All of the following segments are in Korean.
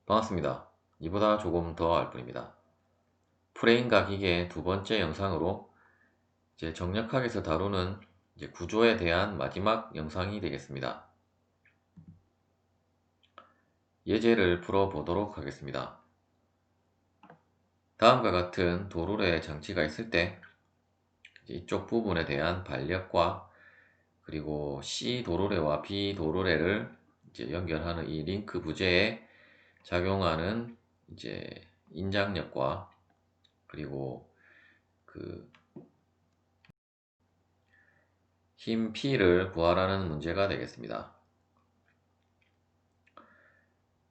반갑습니다. 이보다 조금 더 알 뿐입니다. 프레임과 기계 두 번째 영상으로 이제 정력학에서 다루는 이제 구조에 대한 마지막 영상이 되겠습니다. 예제를 풀어보도록 하겠습니다. 다음과 같은 도르래 장치가 있을 때 이쪽 부분에 대한 반력과 그리고 C 도르래와 B 도르래를 이제 연결하는 이 링크 부재에 작용하는 이제 인장력과 그리고 그 힘 P를 구하라는 문제가 되겠습니다.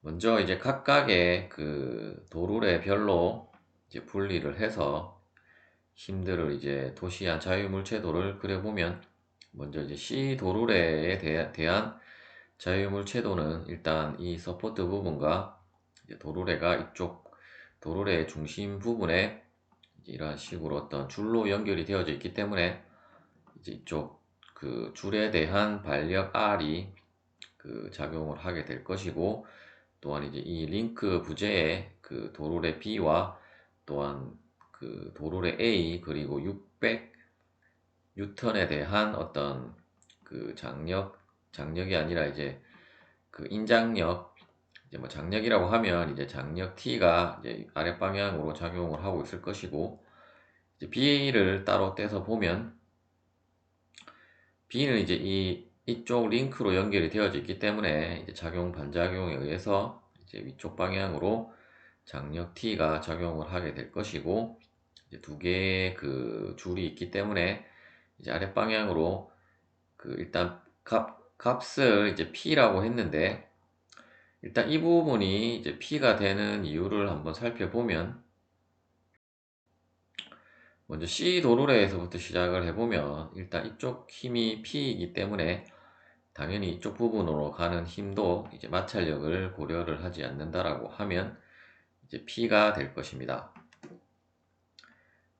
먼저 이제 각각의 그 도르래 별로 이제 분리를 해서 힘들을 이제 도시한 자유물체도를 그려보면 먼저 이제 C 도르래에 대한 자유물체도는 일단 이 서포트 부분과 이제 도르래가 이쪽 도르래의 중심 부분에 이런 식으로 어떤 줄로 연결이 되어져 있기 때문에 이제 이쪽 그 줄에 대한 반력 R이 그 작용을 하게 될 것이고, 또한 이제 이 링크 부재의 그 도르래 B와 또한 그 도르래 A 그리고 600 뉴턴에 대한 어떤 그 장력이 아니라 이제 그 인장력, 이제 뭐 장력이라고 하면 이제 장력 T가 이제 아랫 방향으로 작용을 하고 있을 것이고, 이제 B를 따로 떼서 보면 B는 이제 이쪽 링크로 연결이 되어져 있기 때문에 이제 작용 반작용에 의해서 이제 위쪽 방향으로 장력 T가 작용을 하게 될 것이고, 이제 두 개의 그 줄이 있기 때문에 이제 아랫 방향으로 그 일단 값을 이제 P라고 했는데, 일단 이 부분이 이제 P가 되는 이유를 한번 살펴보면, 먼저 C 도르래에서부터 시작을 해보면 일단 이쪽 힘이 P이기 때문에 당연히 이쪽 부분으로 가는 힘도 이제 마찰력을 고려를 하지 않는다라고 하면 이제 P가 될 것입니다.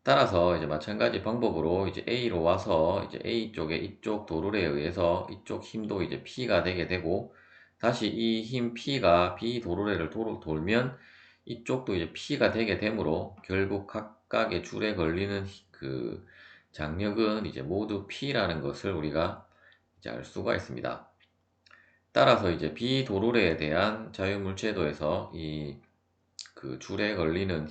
따라서 이제 마찬가지 방법으로 이제 A로 와서 이제 A 쪽에 이쪽 도르래에 의해서 이쪽 힘도 이제 P가 되게 되고, 다시 이 힘 P가 B 도르래를 돌면 이쪽도 이제 P가 되게 되므로 결국 각각의 줄에 걸리는 그 장력은 이제 모두 P라는 것을 우리가 이제 알 수가 있습니다. 따라서 이제 B 도르래에 대한 자유물체도에서 이 그 줄에 걸리는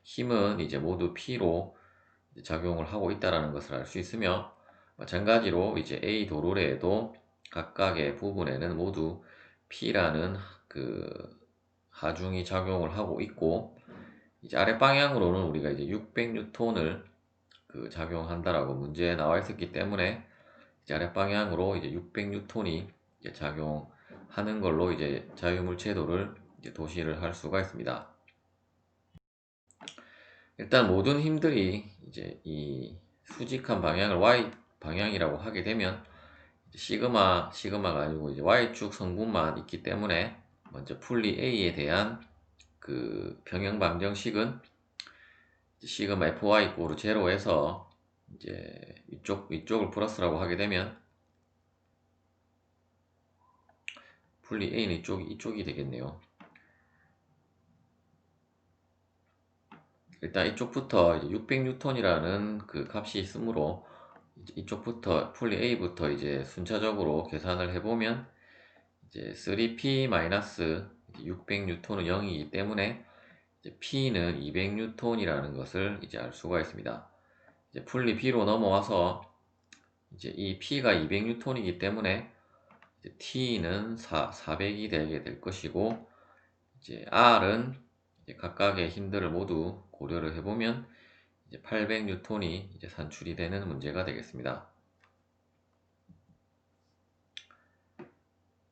힘은 이제 모두 P로 작용을 하고 있다는 것을 알 수 있으며, 마찬가지로 이제 A 도르래에도 각각의 부분에는 모두 P라는 그 하중이 작용을 하고 있고, 이제 아랫 방향으로는 우리가 이제 600뉴턴을 그 작용한다라고 문제에 나와 있었기 때문에 이제 아랫 방향으로 이제 600뉴턴이 이제 작용하는 걸로 이제 자유물체도를 이제 도시를 할 수가 있습니다. 일단 모든 힘들이 이제 이 수직한 방향을 Y 방향이라고 하게 되면 시그마가 아니고 이제 Y축 성분만 있기 때문에 먼저 풀리 A에 대한 그 평형 방정식은 시그마 FY 이꼬르 제로에서 이제 위쪽을 플러스라고 하게 되면 풀리 A는 이쪽이 되겠네요. 일단 이쪽부터 이제 600뉴턴이라는 그 값이 있으므로 이쪽부터 풀리 A부터 이제 순차적으로 계산을 해보면 이제 3P-600뉴턴은 0이기 때문에 이제 P는 200뉴턴이라는 것을 이제 알 수가 있습니다. 이제 풀리 B로 넘어와서 이제 이 P가 200뉴턴이기 때문에 이제 T는 400이 되게 될 것이고, 이제 R은 이제 각각의 힘들을 모두 고려를 해보면 이제 800뉴턴이 이제 산출이 되는 문제가 되겠습니다.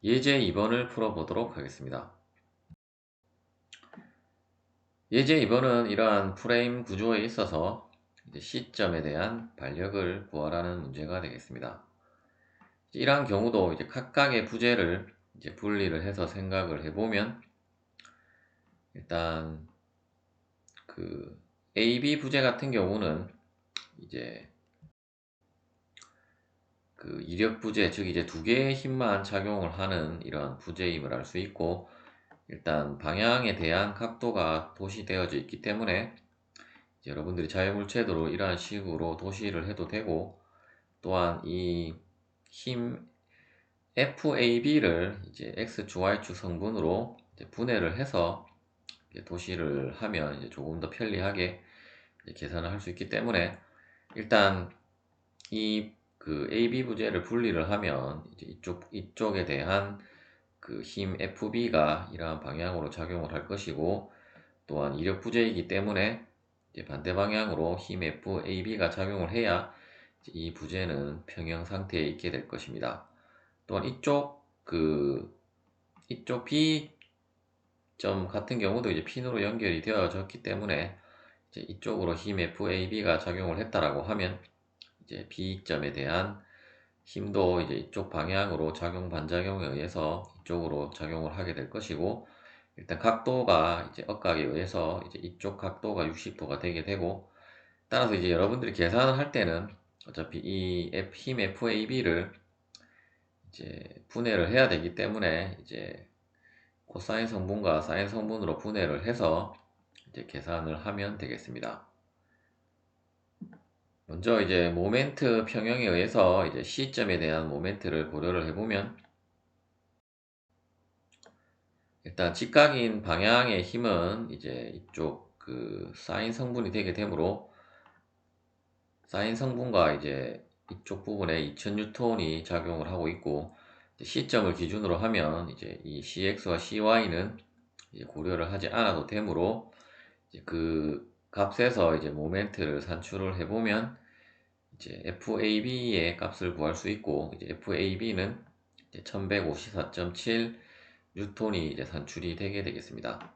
예제 2번을 풀어보도록 하겠습니다. 예제 2번은 이러한 프레임 구조에 있어서 이제 C점에 대한 반력을 구하라는 문제가 되겠습니다. 이러한 경우도 이제 각각의 부재를 이제 분리를 해서 생각을 해보면, 일단 그 AB 부재 같은 경우는 이제 그 이력 부재, 즉 이제 두 개의 힘만 작용을 하는 이러한 부재임을 알 수 있고, 일단 방향에 대한 각도가 도시되어져 있기 때문에 여러분들이 자유물체도로 이러한 식으로 도시를 해도 되고, 또한 이 힘 FAB를 이제 X축, Y축 성분으로 이제 분해를 해서 도시를 하면 이제 조금 더 편리하게 계산을 할 수 있기 때문에, 일단 이 그 AB 부재를 분리를 하면 이제 이쪽에 대한 그 힘 FB가 이러한 방향으로 작용을 할 것이고, 또한 이력 부재이기 때문에 이제 반대 방향으로 힘 FAB가 작용을 해야 이 부재는 평형 상태에 있게 될 것입니다. 또한 이쪽 B점 같은 경우도 이제 핀으로 연결이 되어졌기 때문에 이제 이쪽으로 힘 FAB가 작용을 했다라고 하면 이제 B점에 대한 힘도 이제 이쪽 방향으로 작용 반작용에 의해서 이쪽으로 작용을 하게 될 것이고, 일단 각도가 이제 억각에 의해서 이제 이쪽 각도가 60도가 되게 되고, 따라서 이제 여러분들이 계산을 할 때는 어차피 이 힘 FAB를 이제 분해를 해야 되기 때문에 이제 코사인 성분과 사인 성분으로 분해를 해서 이제 계산을 하면 되겠습니다. 먼저 이제 모멘트 평형에 의해서 이제 C점에 대한 모멘트를 고려를 해보면, 일단 직각인 방향의 힘은 이제 이쪽 그 사인 성분이 되게 되므로, 사인 성분과 이제 이쪽 부분에 2000N이 작용을 하고 있고, C점을 기준으로 하면 이제 이 CX와 CY는 이제 고려를 하지 않아도 되므로, 이제 그 값에서 이제 모멘트를 산출을 해보면 이제 FAB의 값을 구할 수 있고, 이제 FAB는 1154.7 뉴턴이 이제 산출이 되게 되겠습니다.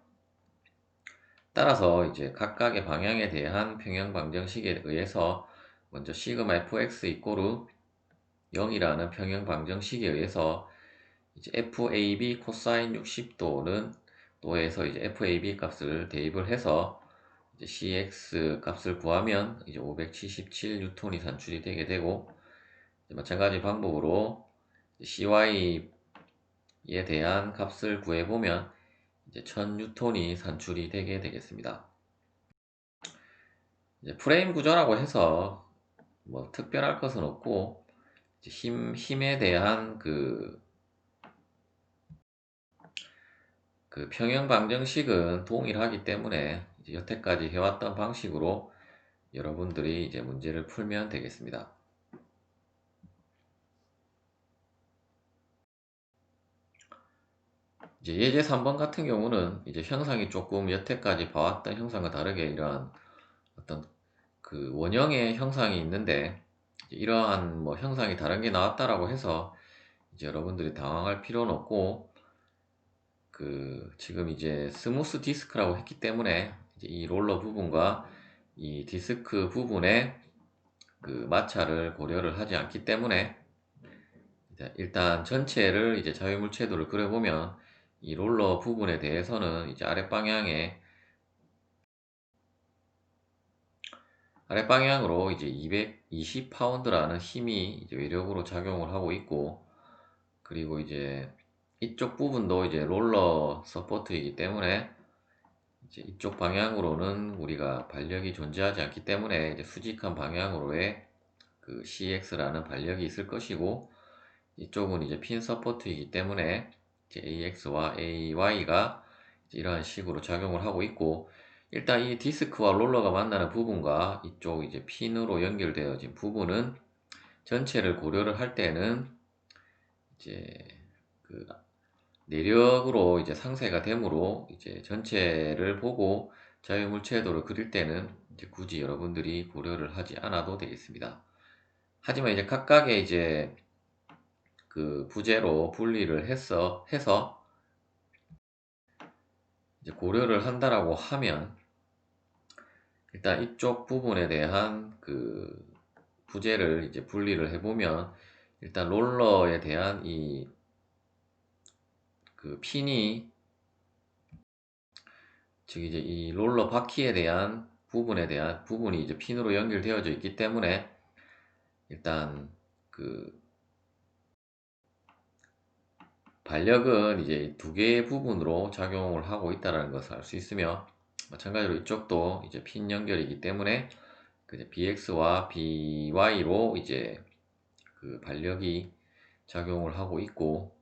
따라서 이제 각각의 방향에 대한 평형 방정식에 의해서 먼저 시그마 fx 이꼬르 0이라는 평형 방정식에 의해서 이제 FAB 코사인 60도는 도에서 이제 FAB 값을 대입을 해서 이제 CX 값을 구하면 이제 577 뉴턴이 산출이 되게 되고, 마찬가지 방법으로 CY에 대한 값을 구해보면 이제 1000N이 산출이 되게 되겠습니다. 이제 프레임 구조라고 해서 뭐 특별할 것은 없고, 이제 힘에 대한 그 평형 방정식은 동일하기 때문에 이제 여태까지 해왔던 방식으로 여러분들이 이제 문제를 풀면 되겠습니다. 이제 예제 3번 같은 경우는 이제 형상이 조금 여태까지 봐왔던 형상과 다르게 이러한 어떤 그 원형의 형상이 있는데, 이러한 뭐 형상이 다른 게 나왔다라고 해서 이제 여러분들이 당황할 필요는 없고, 그 지금 이제 스무스 디스크라고 했기 때문에 이제 이 롤러 부분과 이 디스크 부분의 그 마찰을 고려를 하지 않기 때문에, 일단 전체를 이제 자유물체도를 그려보면 이 롤러 부분에 대해서는 이제 아랫방향으로 이제 220파운드라는 힘이 이제 외력으로 작용을 하고 있고, 그리고 이제 이쪽 부분도 이제 롤러 서포트이기 때문에 이제 이쪽 방향으로는 우리가 반력이 존재하지 않기 때문에 이제 수직한 방향으로의 그 CX라는 반력이 있을 것이고, 이쪽은 이제 핀 서포트이기 때문에 이제 AX와 AY가 이러한 식으로 작용을 하고 있고, 일단 이 디스크와 롤러가 만나는 부분과 이쪽 이제 핀으로 연결되어진 부분은 전체를 고려를 할 때는 이제 그 내력으로 이제 상쇄가 되므로 이제 전체를 보고 자유물체도를 그릴 때는 이제 굳이 여러분들이 고려를 하지 않아도 되겠습니다. 하지만 이제 각각의 이제 그 부재로 분리를 해서 이제 고려를 한다라고 하면, 일단 이쪽 부분에 대한 그 부재를 이제 분리를 해보면, 일단 롤러에 대한 이 그 핀이, 즉 이제 이 롤러 바퀴에 대한 부분이 이제 핀으로 연결되어져 있기 때문에, 일단 그 반력은 이제 두 개의 부분으로 작용을 하고 있다는 것을 알 수 있으며, 마찬가지로 이쪽도 이제 핀 연결이기 때문에 그 BX와 BY로 이제 그 반력이 작용을 하고 있고,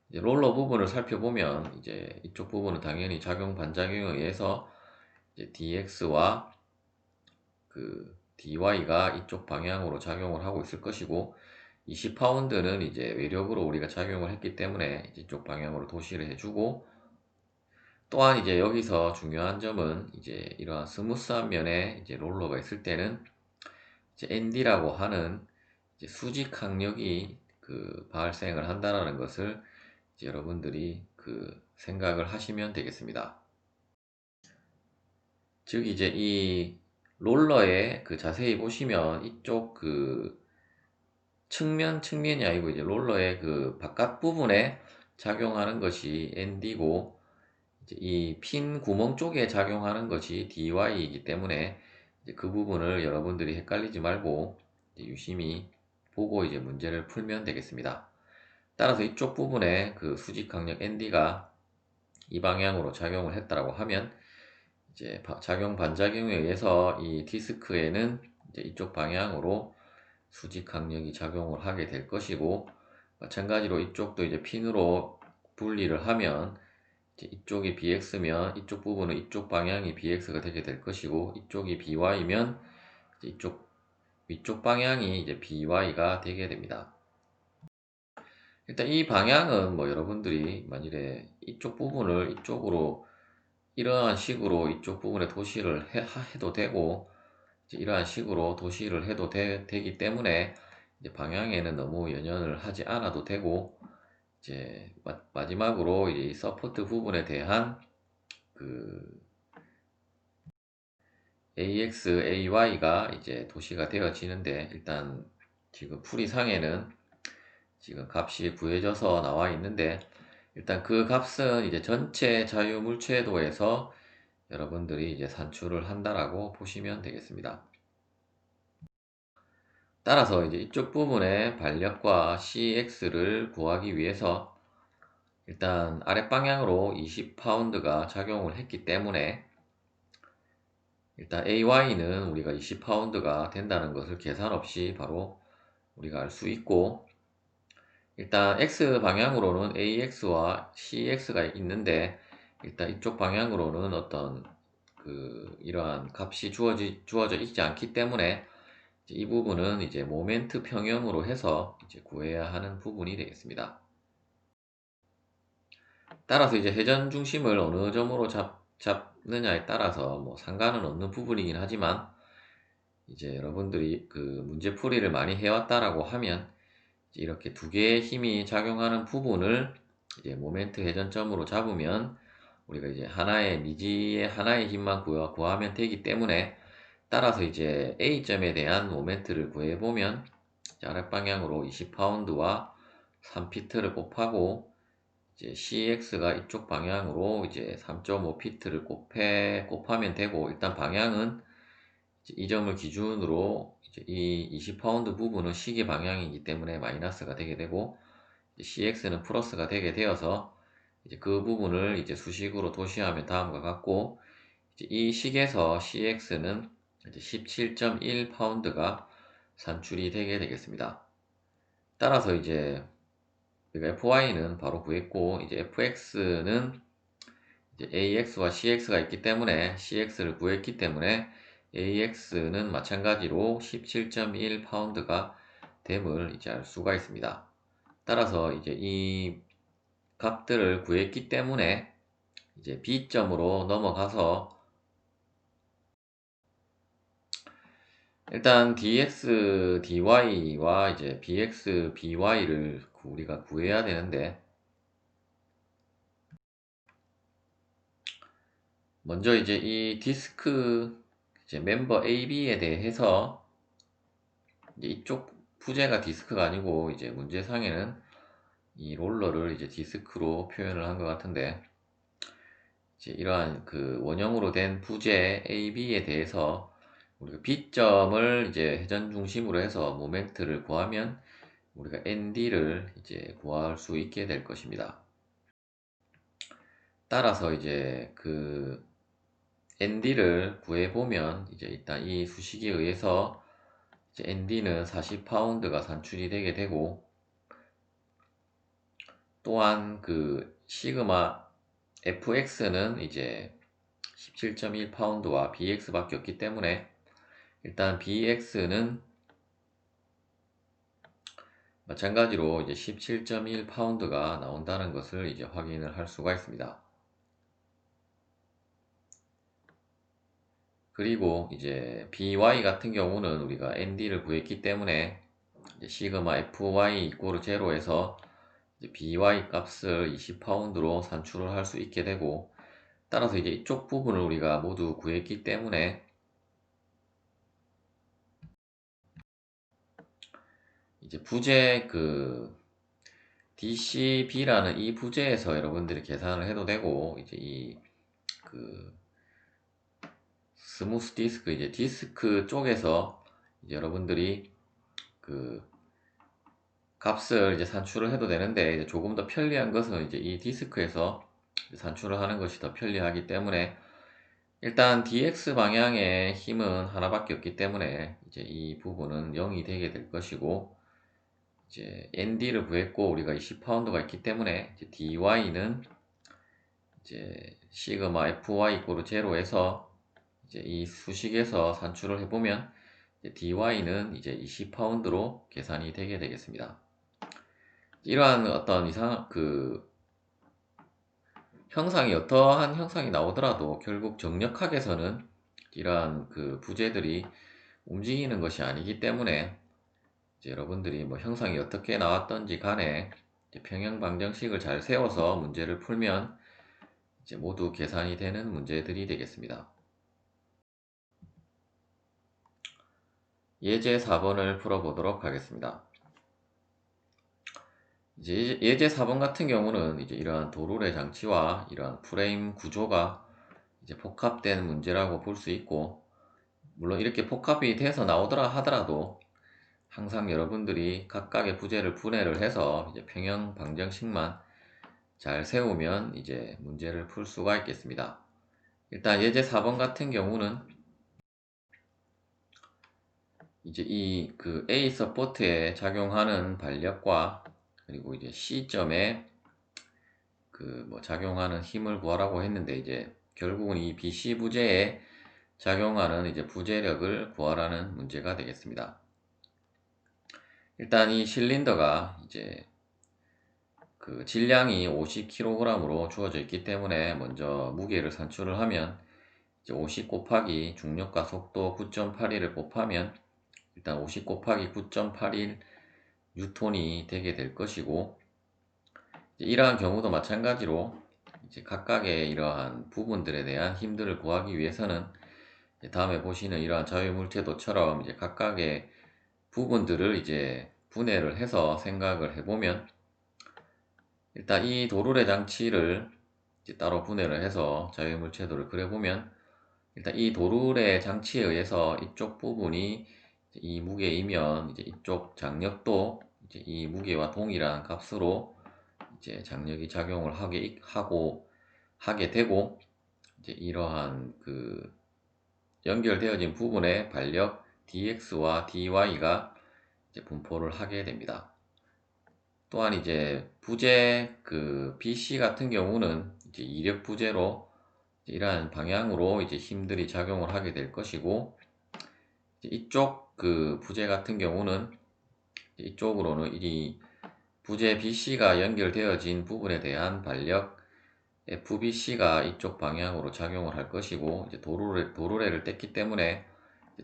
이제 롤러 부분을 살펴보면 이제 이쪽 부분은 당연히 작용 반작용에 의해서 이제 DX와 그 DY가 이쪽 방향으로 작용을 하고 있을 것이고, 20파운드는 이제 외력으로 우리가 작용을 했기 때문에 이쪽 방향으로 도시를 해주고, 또한 이제 여기서 중요한 점은 이제 이러한 스무스한 면에 이제 롤러가 있을 때는 이제 ND라고 하는 이제 수직 항력이 그 발생을 한다는 것을 이제 여러분들이 그 생각을 하시면 되겠습니다. 즉 이제 이 롤러에 그 자세히 보시면 이쪽 그 측면이 아니고 이제 롤러의 그 바깥 부분에 작용하는 것이 ND고, 이 핀 구멍 쪽에 작용하는 것이 DY이기 때문에 이제 그 부분을 여러분들이 헷갈리지 말고 이제 유심히 보고 이제 문제를 풀면 되겠습니다. 따라서 이쪽 부분에 그 수직 강력 ND가 이 방향으로 작용을 했다라고 하면 이제 작용 반작용에 의해서 이 디스크에는 이제 이쪽 방향으로 수직 강력이 작용을 하게 될 것이고, 마찬가지로 이쪽도 이제 핀으로 분리를 하면 이제 이쪽이 BX면 이쪽 부분은 이쪽 방향이 BX가 되게 될 것이고, 이쪽이 BY면 이쪽 위쪽 방향이 이제 BY가 되게 됩니다. 일단 이 방향은 뭐 여러분들이 만일에 이쪽 부분을 이쪽으로 이러한 식으로 이쪽 부분에 도시를 해도 되고, 이제 이러한 식으로 도시를 해도 되기 때문에 이제 방향에는 너무 연연을 하지 않아도 되고, 이제 마지막으로 이제 이 서포트 부분에 대한 그 AX, AY가 이제 도시가 되어지는데, 일단 지금 풀이상에는 지금 값이 구해져서 나와 있는데, 일단 그 값은 이제 전체 자유물체도에서 여러분들이 이제 산출을 한다라고 보시면 되겠습니다. 따라서 이제 이쪽 부분의 반력과 CX를 구하기 위해서 일단 아랫방향으로 20파운드가 작용을 했기 때문에 일단 AY는 우리가 20파운드가 된다는 것을 계산 없이 바로 우리가 알 수 있고, 일단 X 방향으로는 AX와 CX가 있는데, 일단 이쪽 방향으로는 어떤 그 이러한 값이 주어져 있지 않기 때문에 이 부분은 이제 모멘트 평형으로 해서 이제 구해야 하는 부분이 되겠습니다. 따라서 이제 회전 중심을 어느 점으로 잡느냐에 따라서 뭐 상관은 없는 부분이긴 하지만, 이제 여러분들이 그 문제풀이를 많이 해왔다라고 하면 이렇게 두 개의 힘이 작용하는 부분을 이제 모멘트 회전점으로 잡으면 우리가 이제 하나의 미지의 하나의 힘만 구하면 되기 때문에, 따라서 이제 A점에 대한 모멘트를 구해보면 아랫방향으로 20파운드와 3피트를 곱하고, 이제 CX가 이쪽 방향으로 이제 3.5피트를 곱하면 되고, 일단 방향은 이 점을 기준으로 이제 이 20파운드 부분은 시계 방향이기 때문에 마이너스가 되게 되고, CX는 플러스가 되게 되어서 이제 그 부분을 이제 수식으로 도시하면 다음과 같고, 이제 이 식에서 CX는 이제 17.1파운드가 산출이 되게 되겠습니다. 따라서 이제 우리가 FY는 바로 구했고, 이제 FX는 이제 AX와 CX가 있기 때문에 CX를 구했기 때문에 AX는 마찬가지로 17.1파운드가 됨을 이제 알 수가 있습니다. 따라서 이제 이 값들을 구했기 때문에 이제 B점으로 넘어가서 일단 dx, dy와 이제 bx, by를 우리가 구해야 되는데, 먼저 이제 이 디스크 이제 멤버 AB에 대해서 이제 이쪽 부재가 디스크가 아니고 이제 문제상에는 이 롤러를 이제 디스크로 표현을 한 것 같은데, 이제 이러한 그 원형으로 된 부재 AB에 대해서 우리가 B점을 이제 회전 중심으로 해서 모멘트를 구하면 우리가 ND를 이제 구할 수 있게 될 것입니다. 따라서 이제 그 ND를 구해보면 이제 일단 이 수식에 의해서 이제 ND는 40파운드가 산출이 되게 되고, 또한 그 시그마 FX는 이제 17.1파운드와 BX밖에 없기 때문에 일단 BX는 마찬가지로 이제 17.1파운드가 나온다는 것을 이제 확인을 할 수가 있습니다. 그리고 이제 BY 같은 경우는 우리가 ND를 구했기 때문에 이제 시그마 FY 이꼬르 제로에서 이제 BY 값을 20파운드로 산출을 할 수 있게 되고, 따라서 이제 이쪽 부분을 우리가 모두 구했기 때문에 이제 부재 그 DCB라는 이 부재에서 여러분들이 계산을 해도 되고, 이제 이 그 스무스 디스크 이제 디스크 쪽에서 이제 여러분들이 그 값을 이제 산출을 해도 되는데, 이제 조금 더 편리한 것은 이제 이 디스크에서 산출을 하는 것이 더 편리하기 때문에 일단 DX 방향의 힘은 하나밖에 없기 때문에 이제 이 부분은 0이 되게 될 것이고, 이제 ND를 구했고 우리가 20파운드가 있기 때문에 이제 DY는 이제 시그마 FY 이꼬르 제로에서 이제 이 수식에서 산출을 해보면 이제 DY는 이제 20파운드로 계산이 되게 되겠습니다. 이러한 어떤 이상 형상이 어떠한 형상이 나오더라도 결국 정력학에서는 이러한 그 부재들이 움직이는 것이 아니기 때문에 이제 여러분들이 뭐 형상이 어떻게 나왔던지 간에 이제 평형 방정식을 잘 세워서 문제를 풀면 이제 모두 계산이 되는 문제들이 되겠습니다. 예제 4번을 풀어보도록 하겠습니다. 이제 예제 4번 같은 경우는 이제 이러한 도르래 장치와 이러한 프레임 구조가 이제 복합된 문제라고 볼 수 있고, 물론 이렇게 복합이 돼서 나오더라 하더라도 항상 여러분들이 각각의 부재를 분해를 해서 이제 평형 방정식만 잘 세우면 이제 문제를 풀 수가 있겠습니다. 일단 예제 4번 같은 경우는 이제 이 그 A 서포트에 작용하는 반력과 그리고 이제 C점에 그 뭐 작용하는 힘을 구하라고 했는데, 이제 결국은 이 BC 부재에 작용하는 이제 부재력을 구하라는 문제가 되겠습니다. 일단 이 실린더가 이제 그 질량이 50kg으로 주어져 있기 때문에 먼저 무게를 산출을 하면 이제 50 곱하기 중력과 속도 9.81을 곱하면 일단 50 곱하기 9.81 뉴턴이 되게 될 것이고, 이러한 경우도 마찬가지로 이제 각각의 이러한 부분들에 대한 힘들을 구하기 위해서는 다음에 보시는 이러한 자유물체도처럼 이제 각각의 부분들을 이제 분해를 해서 생각을 해보면, 일단 이 도르래 장치를 이제 따로 분해를 해서 자유물체도를 그려보면, 일단 이 도르래 장치에 의해서 이쪽 부분이 이 무게이면 이제 이쪽 장력도 이제 이 무게와 동일한 값으로 이제 장력이 작용을 하게 되고, 이제 이러한 그 연결되어진 부분의 반력 dx와 dy가 이제 분포를 하게 됩니다. 또한 이제 부재 그 BC 같은 경우는 이제 이력 부재로 이러한 방향으로 이제 힘들이 작용을 하게 될 것이고, 이쪽 그 부재 같은 경우는 이쪽으로는 이 부재 BC가 연결되어진 부분에 대한 반력 FBC가 이쪽 방향으로 작용을 할 것이고, 이제 도르래를 뗐기 때문에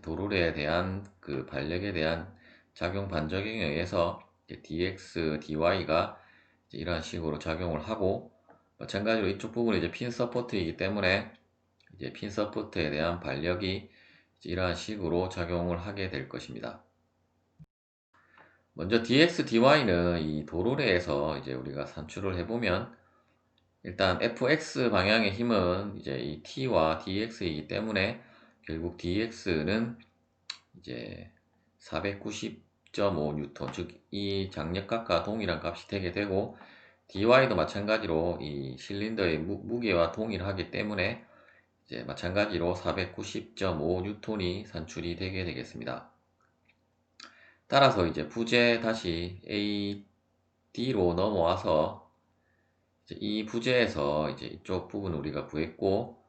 도르래에 대한 그 반력에 대한 작용 반작용에 의해서 dx, dy가 이런 식으로 작용을 하고, 마찬가지로 이쪽 부분이 이제 핀 서포트이기 때문에 이제 핀 서포트에 대한 반력이 이러한 식으로 작용을 하게 될 것입니다. 먼저 dx, dy는 이 도르래에서 이제 우리가 산출을 해보면, 일단 fx 방향의 힘은 이제 이 t와 dx이기 때문에 결국 dx는 이제 190.5N, 즉 이 장력각과 동일한 값이 되게 되고, dy도 마찬가지로 이 실린더의 무게와 동일하기 때문에 이제 마찬가지로 490.5N이 산출이 되게 되겠습니다. 따라서 이제 부재 다시 AD로 넘어와서 이제 이 부재에서 이제 이쪽 부분을 우리가 구했고,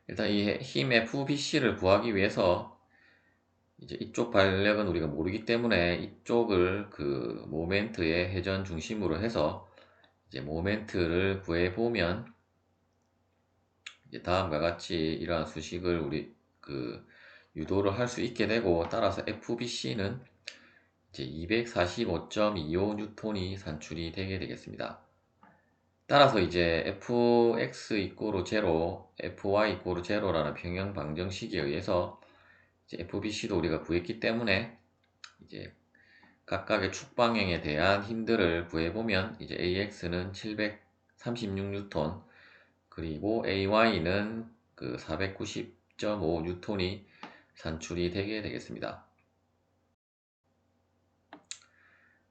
일단 이 힘 FBC를 구하기 위해서 이제 이쪽 반력은 우리가 모르기 때문에 이쪽을 그 모멘트의 회전 중심으로 해서 이제 모멘트를 구해 보면 이제 다음과 같이 이러한 수식을 우리 그 유도를 할 수 있게 되고, 따라서 FBC는 이제 245.25N이 산출이 되게 되겠습니다. 따라서 이제 fx 이꼬르 0, fy 이꼬르 0라는 평형 방정식에 의해서 이제 fbc도 우리가 구했기 때문에 이제 각각의 축 방향에 대한 힘들을 구해보면 이제 ax는 736N, 그리고 ay는 그 490.5N이 산출이 되게 되겠습니다.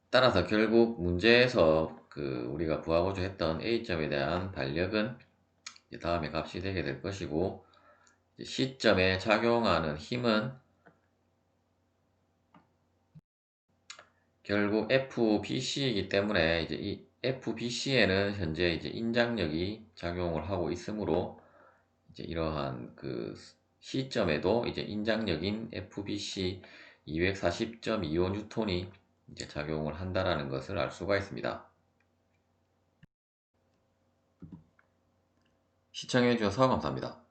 따라서 결국 문제에서 그 우리가 구하고자 했던 A점에 대한 반력은 다음에 값이 되게 될 것이고, C점에 작용하는 힘은 결국 FBC이기 때문에 이제 이 FBC에는 현재 이제 인장력이 작용을 하고 있으므로 이제 이러한 그 C점에도 이제 인장력인 FBC 240.25N이 이제 작용을 한다라는 것을 알 수가 있습니다. 시청해 주셔서 감사합니다.